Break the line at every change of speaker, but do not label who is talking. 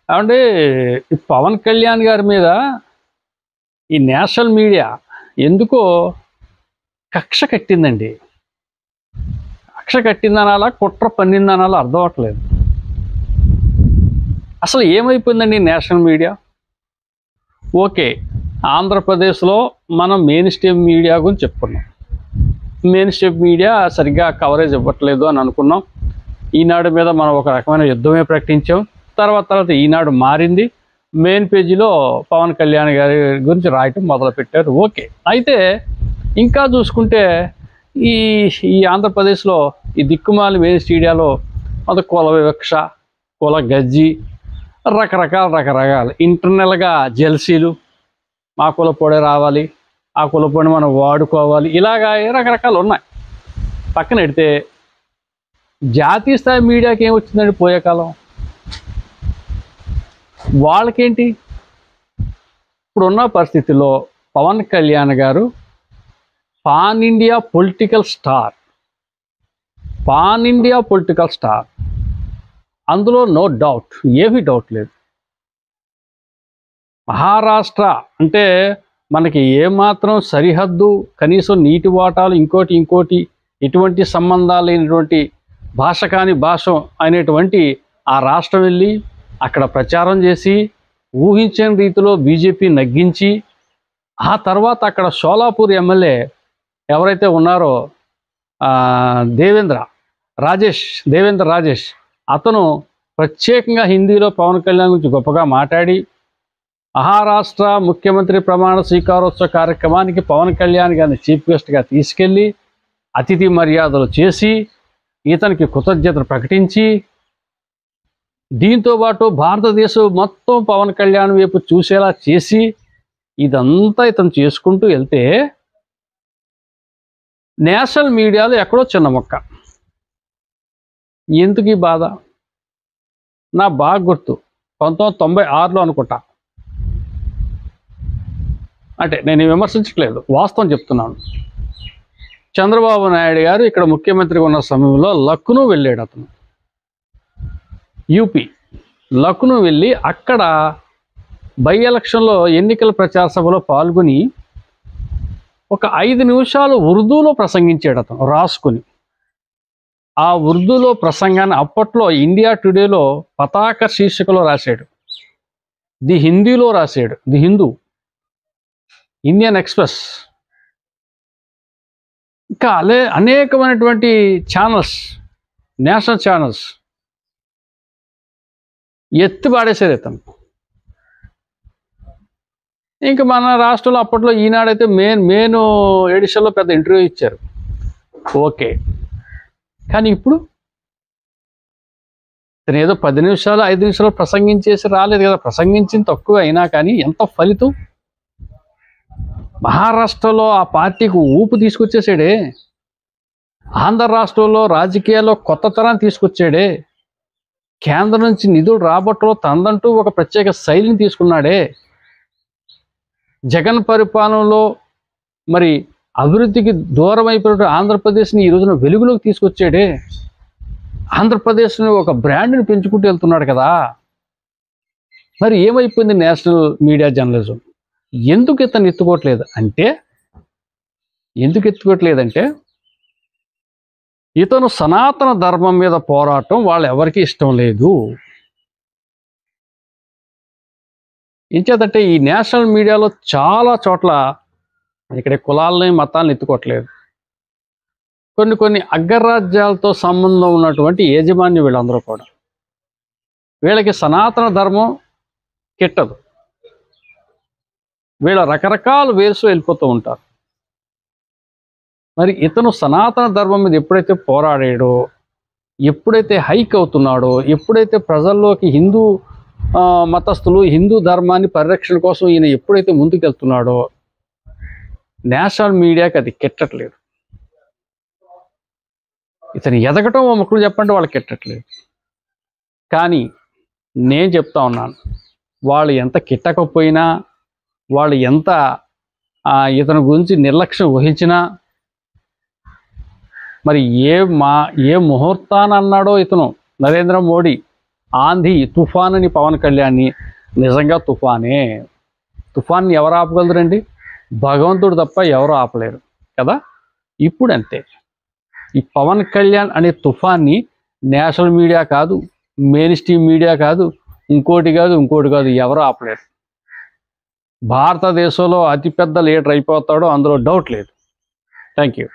ఏమంటే ఈ పవన్ కళ్యాణ్ గారి మీద ఈ నేషనల్ మీడియా ఎందుకో కక్ష కట్టిందండి. కక్ష కట్టిందనాలా, కుట్ర పన్నిందనాలా అర్థం అవట్లేదు. అసలు ఏమైపోయిందండి నేషనల్ మీడియా? ఓకే, ఆంధ్రప్రదేశ్లో మనం మెయిన్ స్ట్రీమ్ మీడియా గురించి చెప్పుకున్నాం. మెయిన్ స్ట్రీమ్ మీడియా సరిగ్గా కవరేజ్ ఇవ్వట్లేదు అని అనుకున్నాం. ఈనాడు మీద మనం ఒక రకమైన యుద్ధమే ప్రకటించాం. తర్వాత ఈనాడు మారింది. మెయిన్ పేజీలో పవన్ కళ్యాణ్ గారి గురించి రాయటం మొదలుపెట్టారు. ఓకే, అయితే ఇంకా చూసుకుంటే ఈ ఈ ఆంధ్రప్రదేశ్లో ఈ దిక్కుమాలి మెయిన్ స్టీడియాలో అది కుల వివక్ష, కుల గజ్జి, రకరకాల ఇంటర్నల్గా జెల్సీలు, మా కులపోడే రావాలి, ఆ కులపోడి మనం వాడుకోవాలి, ఇలాగా రకరకాలు ఉన్నాయి. పక్కన పెడితే జాతీయ స్థాయి మీడియాకి ఏమొచ్చిందండి పోయే కాలం? వాళ్ళకేంటి? ఇప్పుడున్న పరిస్థితుల్లో పవన్ కళ్యాణ్ గారు పాన్ ఇండియా పొలిటికల్ స్టార్, అందులో నో డౌట్, ఏమీ డౌట్ లేదు. మహారాష్ట్ర అంటే మనకి ఏమాత్రం సరిహద్దు, కనీసం నీటి వాటాలు, ఇంకోటి ఎటువంటి సంబంధాలు లేనటువంటి భాష కాని భాష అనేటువంటి ఆ రాష్ట్రం వెళ్ళి అక్కడ ప్రచారం చేసి ఊహించని రీతిలో బీజేపీ నగ్గించి, ఆ తర్వాత అక్కడ షోలాపూర్ ఎమ్మెల్యే ఎవరైతే ఉన్నారో దేవేంద్ర రాజేష్, అతను ప్రత్యేకంగా హిందీలో పవన్ కళ్యాణ్ గురించి గొప్పగా మాట్లాడి మహారాష్ట్ర ముఖ్యమంత్రి ప్రమాణ స్వీకారోత్సవ కార్యక్రమానికి పవన్ కళ్యాణ్ గారిని చీఫ్ గెస్ట్గా తీసుకెళ్ళి అతిథి మర్యాదలు చేసి ఇతనికి కృతజ్ఞతలు ప్రకటించి, దీంతోపాటు భారతదేశం మొత్తం పవన్ కళ్యాణ్ వైపు చూసేలా చేసి ఇదంతా ఇతను చేసుకుంటూ వెళ్తే నేషనల్ మీడియాలో ఎక్కడో చిన్న మొక్క. ఎందుకు ఈ బాధ? నా బాగా గుర్తు 1996లో అనుకుంటా. అంటే నేను విమర్శించట్లేదు, వాస్తవం చెప్తున్నాను. చంద్రబాబు నాయుడు గారు ఇక్కడ ముఖ్యమంత్రిగా ఉన్న సమయంలో లక్నో వెళ్ళాడు. అతను యూపీ లక్నో వెళ్ళి అక్కడ బై ఎలక్షన్లో ఎన్నికల ప్రచార సభలో పాల్గొని ఒక 5 నిమిషాలు ఉర్దూలో ప్రసంగించాడు. అతను రాసుకుని ఆ ఉర్దూలో ప్రసంగాన్ని అప్పట్లో ఇండియా టుడేలో పతాక శీర్షికలో రాశాడు, ది హిందీలో రాశాడు, ది హిందూ, ఇండియన్ ఎక్స్ప్రెస్, ఇంకా అనేకమైనటువంటి ఛానల్స్, నేషనల్ ఛానల్స్ ఎత్తి పాడేశారు ఇతను. ఇంకా మన రాష్ట్రంలో అప్పట్లో ఈనాడైతే మెయిన్ ఎడిషన్లో పెద్ద ఇంటర్వ్యూ ఇచ్చారు. ఓకే, కానీ ఇప్పుడు ఇతను ఏదో 10 నిమిషాలు 5 నిమిషాలు ప్రసంగించేసి రాలేదు కదా. ప్రసంగించింది తక్కువ అయినా కానీ ఎంత ఫలితం! మహారాష్ట్రలో ఆ పార్టీకి ఊపు తీసుకొచ్చేసాడే, ఆంధ్ర రాష్ట్రంలో రాజకీయాల్లో కొత్త తరాన్ని తీసుకొచ్చాడే, కేంద్రం నుంచి నిధులు రాబట్టలో తనదంటూ ఒక ప్రత్యేక శైలిని తీసుకున్నాడే, జగన్ పరిపాలనలో మరి అభివృద్ధికి దూరం అయిపోయిన ఆంధ్రప్రదేశ్ని ఈ రోజున వెలుగులోకి తీసుకొచ్చాడే, ఆంధ్రప్రదేశ్ని ఒక బ్రాండ్ని పెంచుకుంటూ వెళ్తున్నాడు కదా. మరి ఏమైపోయింది నేషనల్ మీడియా జర్నలిజం? ఎందుకు ఇతను ఎత్తుకోవట్లేదంటే ఇతను సనాతన ధర్మం మీద పోరాటం వాళ్ళు ఎవరికి ఇష్టం లేదు. ఇంచేతంటే ఈ నేషనల్ మీడియాలో చాలా చోట్ల ఇక్కడ కులాలని మతాలను ఎత్తుకోవట్లేదు. కొన్ని అగ్రరాజ్యాలతో సంబంధం ఉన్నటువంటి యాజమాన్యం వీళ్ళందరూ కూడా, వీళ్ళకి సనాతన ధర్మం కిట్టదు. వీళ్ళ రకరకాల వేర్స్ వెళ్ళిపోతూ ఉంటారు. మరి ఇతను సనాతన ధర్మం మీద ఎప్పుడైతే పోరాడాడో, ఎప్పుడైతే హైక్ అవుతున్నాడో, ఎప్పుడైతే ప్రజల్లోకి హిందూ మతస్థులు హిందూ ధర్మాన్ని పరిరక్షణ కోసం ఈయన ఎప్పుడైతే ముందుకెళ్తున్నాడో నేషనల్ మీడియాకి అది కిట్టట్లేదు. ఇతను ఎదగటం ఓ ముక్కలు చెప్పండి వాళ్ళకి కిట్టట్లేదు. కానీ నేను చెప్తా ఉన్నాను, వాళ్ళు ఎంత కిట్టకపోయినా, వాళ్ళు ఎంత ఇతని గురించి నిర్లక్ష్యం వహించినా, మరి ఏ ముహూర్తాన్ని అన్నాడో ఇతను నరేంద్ర మోడీ ఆంధీ తుఫాన్ అని పవన్ కళ్యాణ్ని నిజంగా తుఫాన్ని ఎవరు ఆపగలరండి? భగవంతుడు తప్ప ఎవరు ఆపలేరు కదా. ఇప్పుడు అంతే, ఈ పవన్ కళ్యాణ్ అనే తుఫాన్ని నేషనల్ మీడియా కాదు, మెయిన్ స్ట్రీమ్ మీడియా కాదు, ఇంకోటి కాదు ఎవరు ఆపలేరు. భారతదేశంలో అతిపెద్ద లీడర్ అయిపోతాడో అందులో డౌట్ లేదు. Thank you.